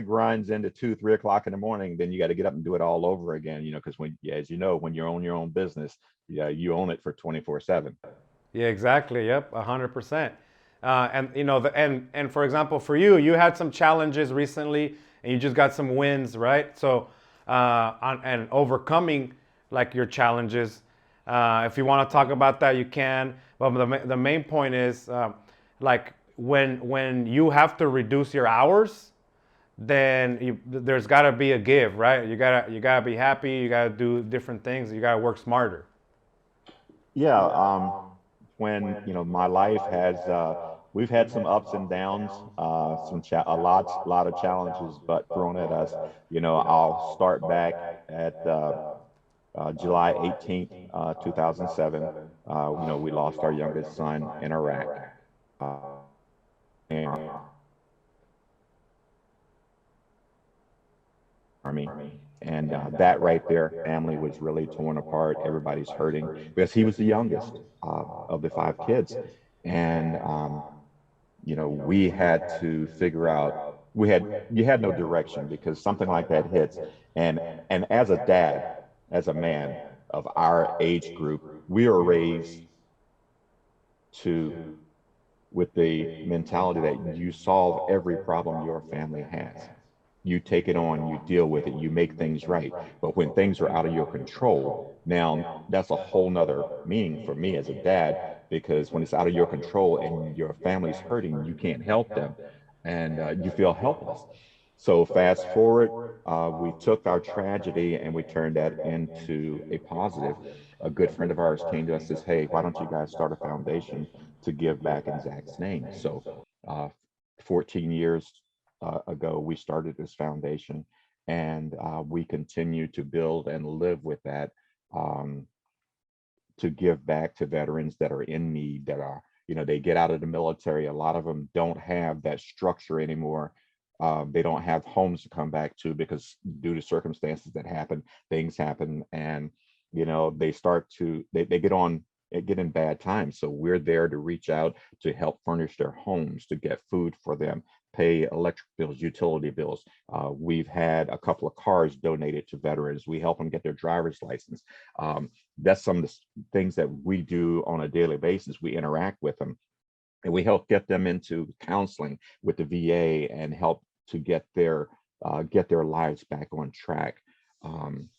grinds into 2, 3 o'clock in the morning. Then you got to get up and do it all over again, because as you know, when you own your own business, yeah, you own it for 24/7. Yeah, exactly. Yep, 100%. And and for example, for you, you had some challenges recently, and you just got some wins, right? So, and overcoming like your challenges. If you want to talk about that, you can. But the main point is, like when you have to reduce your hours, then there's got to be a give, right? You gotta be happy. You gotta do different things. You gotta work smarter. Yeah, when my life has we've had some ups and downs, a lot of challenges, but thrown at us. I'll start back at July 18th, 2007. We lost our youngest son in Iraq, and Army. And that right there, family was really torn apart. Everybody's hurting because he was the youngest of the 5 kids. And we had to figure out, you had no direction because something like that hits. And as a dad, as a man of our age group, we are raised to with the mentality that you solve every problem your family has. You take it on, you deal with it, you make things right. But when things are out of your control, now that's a whole nother meaning for me as a dad, because when it's out of your control and your family's hurting, you can't help them, and you feel helpless. So fast forward, we took our tragedy and we turned that into a positive. A good friend of ours came to us and says, "Hey, why don't you guys start a foundation to give back in Zach's name?" So, uh, 14 years ago, we started this foundation, and we continue to build and live with that, um, to give back to veterans that are in need, that are, they get out of the military. A lot of them don't have that structure anymore. They don't have homes to come back to because due to circumstances that happen, things happen, and they start to they get in bad times. So we're there to reach out to help furnish their homes, to get food for them, pay electric bills, utility bills. We've had a couple of cars donated to veterans. We help them get their driver's license. That's some of the things that we do on a daily basis. We interact with them, and we help get them into counseling with the VA and help to get their lives back on track. And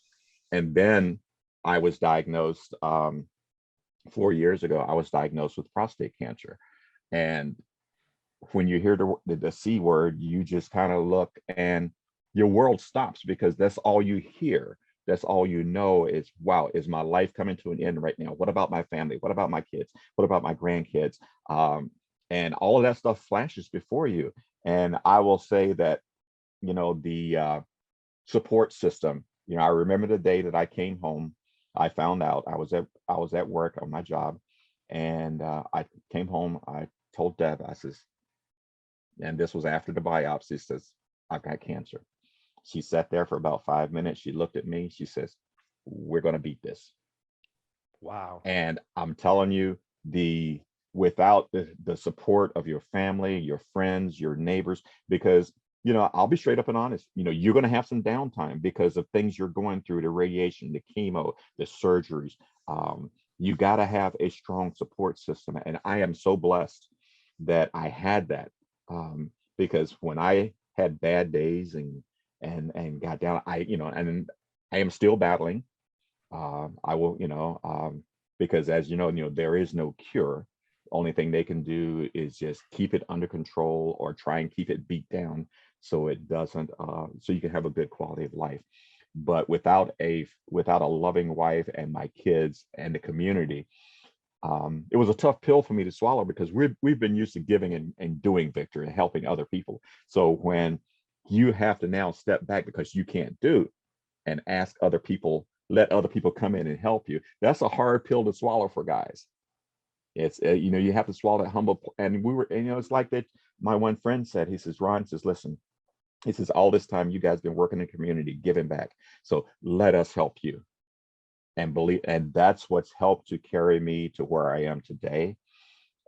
then I was diagnosed 4 years ago. I was diagnosed with prostate cancer, and when you hear the C word, you just kind of look and your world stops, because that's all you hear. That's all you know is, wow, is my life coming to an end right now? What about my family? What about my kids? What about my grandkids? And all of that stuff flashes before you. And I will say that, the support system. I remember the day that I came home. I found out I was at work on my job, and I came home. I told Deb, I says, and this was after the biopsy. Says, I've got cancer. She sat there for about 5 minutes. She looked at me. She says, we're going to beat this. Wow. And I'm telling you, without the support of your family, your friends, your neighbors, because I'll be straight up and honest, you're going to have some downtime because of things you're going through, the radiation, the chemo, the surgeries. You got to have a strong support system. And I am so blessed that I had that, because when I had bad days and got down, and I am still battling. I will, because as there is no cure. Only thing they can do is just keep it under control or try and keep it beat down so it doesn't, so you can have a good quality of life. But without a loving wife and my kids and the community, it was a tough pill for me to swallow because we've been used to giving and doing, Victor, and helping other people. So when you have to now step back because you can't do and let other people come in and help you, that's a hard pill to swallow for guys. It's you have to swallow that humble. And it's like that. My one friend said, he says, Ron, says, listen, he says, all this time you guys been working in the community, giving back. So let us help you. And believe, and that's what's helped to carry me to where I am today.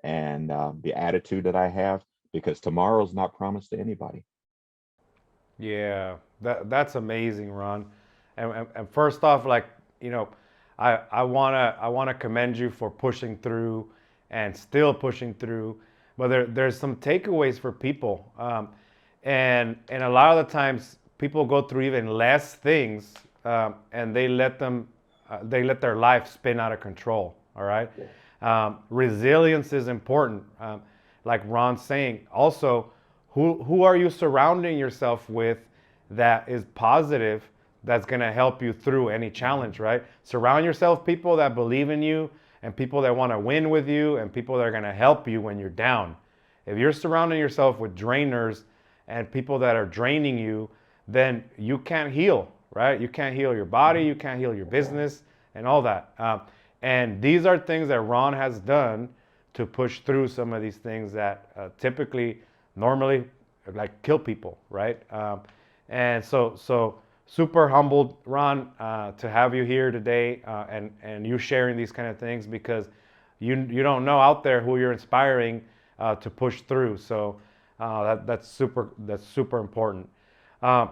And the attitude that I have, because tomorrow's not promised to anybody. Yeah, that's amazing, Ron. And first off, like, I wanna commend you for pushing through and still pushing through. But there's some takeaways for people, and a lot of the times people go through even less things, and they let their life spin out of control. All right, resilience is important, like Ron's saying. Also, who are you surrounding yourself with that is positive, that's going to help you through any challenge, right? Surround yourself with people that believe in you and people that want to win with you and people that are going to help you when you're down. If you're surrounding yourself with drainers and people that are draining you, then you can't heal, right? You can't heal your body, you can't heal your business and all that. And these are things that Ron has done to push through some of these things that typically, normally, like kill people, right? And so super humbled, Ron, to have you here today, and you sharing these kind of things, because you don't know out there who you're inspiring to push through. So that's super important. I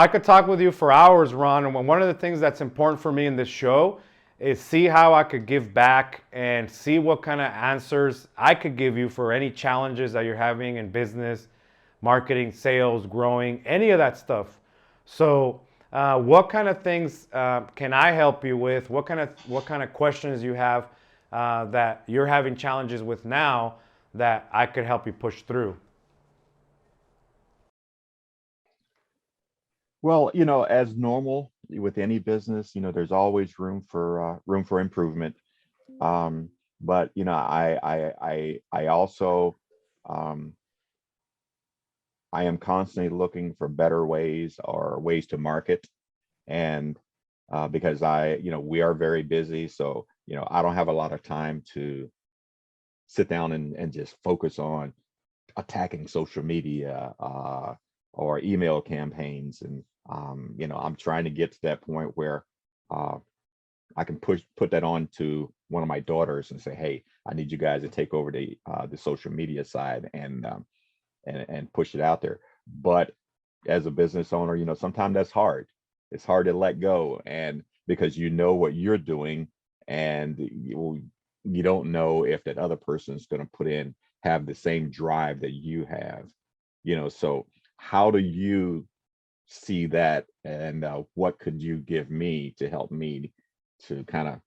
could talk with you for hours, Ron. And one of the things that's important for me in this show is see how I could give back and see what kind of answers I could give you for any challenges that you're having in business, marketing, sales, growing, any of that stuff. So what kind of things can I help you with? What kind of questions you have that you're having challenges with now that I could help you push through? Well, as normal with any business, there's always room for improvement. But I also, um, I am constantly looking for better ways or ways to market. And because we are very busy, so I don't have a lot of time to sit down and just focus on attacking social media, or email campaigns. And I'm trying to get to that point where uh, I can put that on to one of my daughters and say, hey, I need you guys to take over the social media side and push it out there. But as a business owner, sometimes that's hard. It's hard to let go, and because you know what you're doing, and you don't know if that other person is going to have the same drive that you have. So how do you see that, and what could you give me to help me to kind of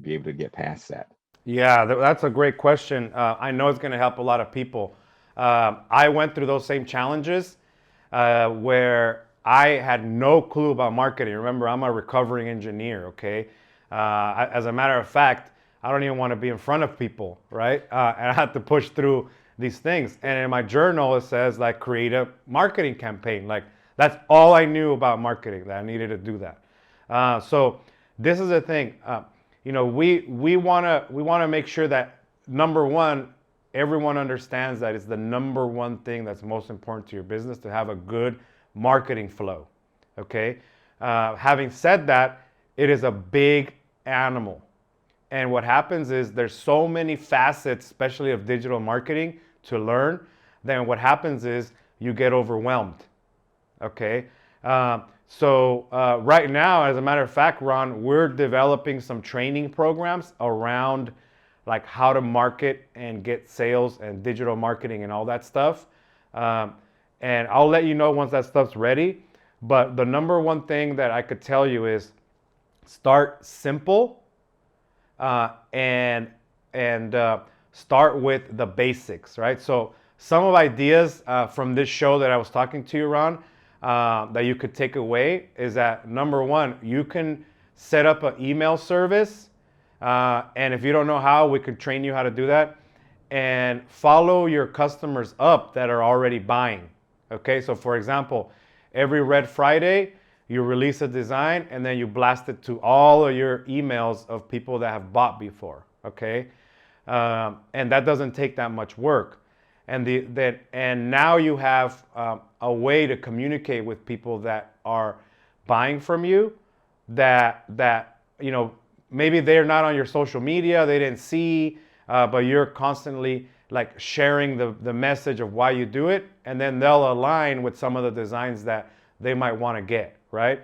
be able to get past that? Yeah, that's a great question. I know it's going to help a lot of people. I went through those same challenges where I had no clue about marketing. Remember, I'm a recovering engineer, okay? As a matter of fact, I don't even want to be in front of people, right? And I had to push through these things. And in my journal, it says, like, create a marketing campaign. Like, That's all I knew about marketing, that I needed to do that. So this is the thing. We wanna make sure that, number one, everyone understands that it's the number one thing that's most important to your business, to have a good marketing flow. Okay. Having said that, it is a big animal. And what happens is there's so many facets, especially of digital marketing, to learn. Then what happens is you get overwhelmed. Okay. So right now, as a matter of fact, Ron, we're developing some training programs around like how to market and get sales and digital marketing and all that stuff. And I'll let you know once that stuff's ready. But the number one thing that I could tell you is start simple, and start with the basics, right? So some of ideas from this show that I was talking to you, Ron, that you could take away is that, number one, you can set up an email service, and if you don't know how, we can train you how to do that, and follow your customers up that are already buying. Okay, so for example, every Red Friday, you release a design and then you blast it to all of your emails of people that have bought before. Okay, and that doesn't take that much work. And now you have a way to communicate with people that are buying from you, that maybe they're not on your social media, they didn't see, but you're constantly like sharing the message of why you do it, and then they'll align with some of the designs that they might want to get, right?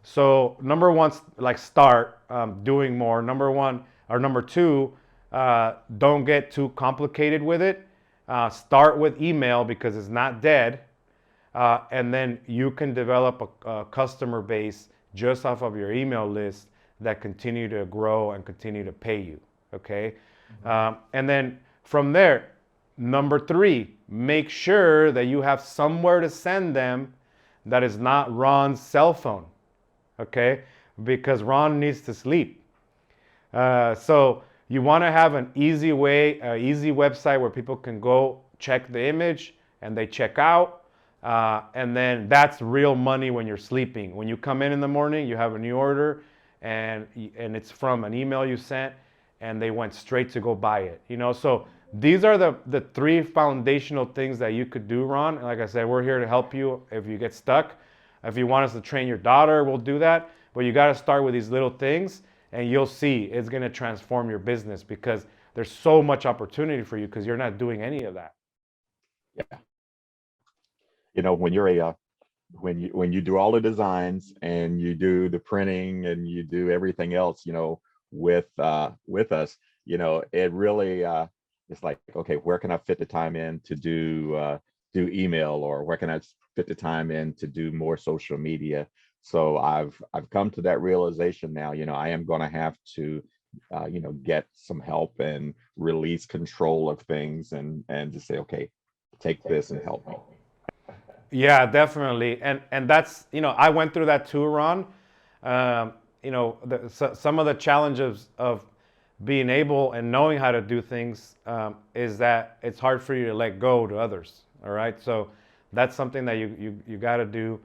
So number one, like start doing more. Number one, or number two, don't get too complicated with it. Start with email because it's not dead, and then you can develop a customer base just off of your email list that continue to grow and continue to pay you. Okay, and then from there, number three, make sure that you have somewhere to send them that is not Ron's cell phone, okay? Because Ron needs to sleep. So you want to have an easy way, an easy website where people can go check the image and they check out. And then that's real money when you're sleeping. When you come in the morning, you have a new order and it's from an email you sent and they went straight to go buy it. So these are the three foundational things that you could do, Ron. And like I said, we're here to help you if you get stuck. If you want us to train your daughter, we'll do that. But you got to start with these little things and you'll see it's going to transform your business because there's so much opportunity for you because you're not doing any of that. Yeah. When you're when you do all the designs and you do the printing and you do everything else, with us, it really it's like, okay, where can I fit the time in to do email, or where can I fit the time in to do more social media? So I've come to that realization now. I am going to have to get some help and release control of things and just say, okay, take this and help me. Yeah, definitely. And that's, I went through that too, Ron. Some of the challenges of being able and knowing how to do things is that it's hard for you to let go to others. All right. So that's something that you got to do.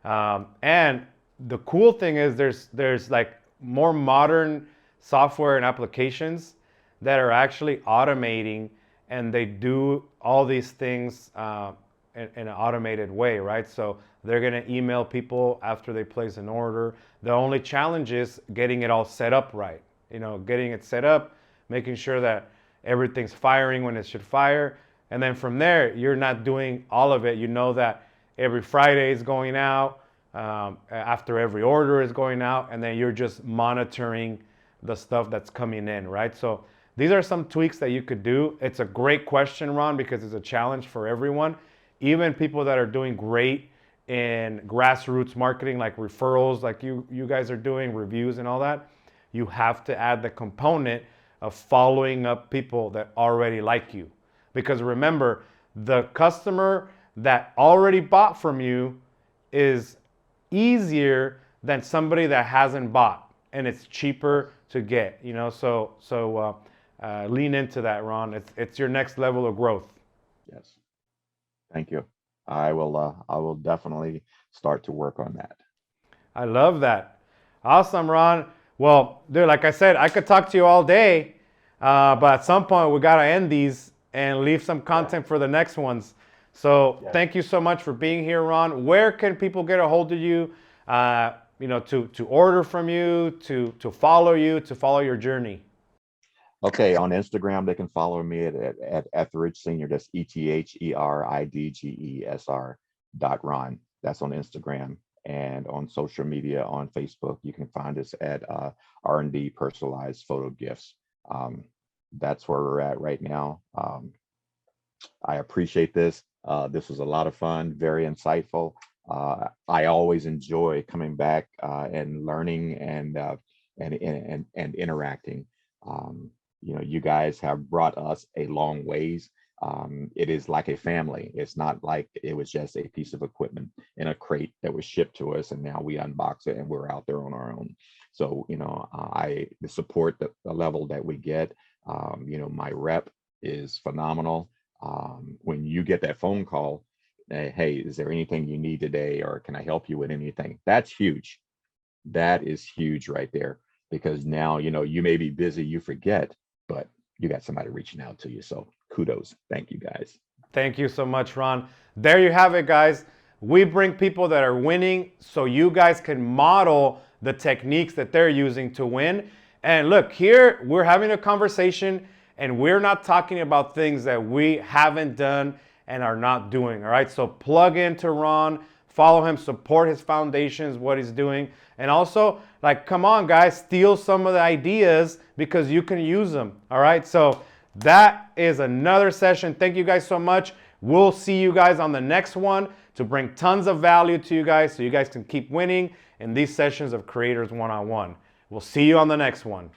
And the cool thing is there's like more modern software and applications that are actually automating, and they do all these things in an automated way, right? So they're going to email people after they place an order. The only challenge is getting it all set up right. Getting it set up, making sure that everything's firing when it should fire. And then from there, you're not doing all of it. You know that every Friday is going out, after every order is going out, and then you're just monitoring the stuff that's coming in, right? So these are some tweaks that you could do. It's a great question, Ron, because it's a challenge for everyone. Even people that are doing great in grassroots marketing, like referrals, like you guys are doing, reviews and all that, you have to add the component of following up people that already like you. Because remember, the customer that already bought from you is easier than somebody that hasn't bought, and it's cheaper to get. So lean into that, Ron. It's your next level of growth. Yes. Thank you. I will definitely start to work on that. I love that. Awesome, Ron. Well, dude, like I said, I could talk to you all day, but at some point we gotta end these and leave some content for the next ones. So thank you so much for being here, Ron. Where can people get a hold of you? To order from you, to follow you, to follow your journey. Okay, on Instagram, they can follow me at Etheridge Senior. That's ETHERIDGESR .Ron. That's on Instagram. And on social media, on Facebook, you can find us at R&D Personalized Photo Gifts. That's where we're at right now. I appreciate this. This was a lot of fun, very insightful. I always enjoy coming back and learning and interacting. You guys have brought us a long ways. It is like a family. It's not like it was just a piece of equipment in a crate that was shipped to us, and now we unbox it and we're out there on our own. So, the support, the level that we get, my rep is phenomenal. When you get that phone call, hey, is there anything you need today, or can I help you with anything? That's huge. That is huge right there, because now, you may be busy, you forget, but you got somebody reaching out to you. So kudos. Thank you, guys. Thank you so much, Ron. There you have it, guys. We bring people that are winning so you guys can model the techniques that they're using to win. And look, here we're having a conversation and we're not talking about things that we haven't done and are not doing, all right? So plug into Ron, follow him, support his foundations, what he's doing. And also, come on, guys, steal some of the ideas because you can use them, all right? So that is another session. Thank you guys so much. We'll see you guys on the next one to bring tons of value to you guys so you guys can keep winning in these sessions of Creators One-on-One. We'll see you on the next one.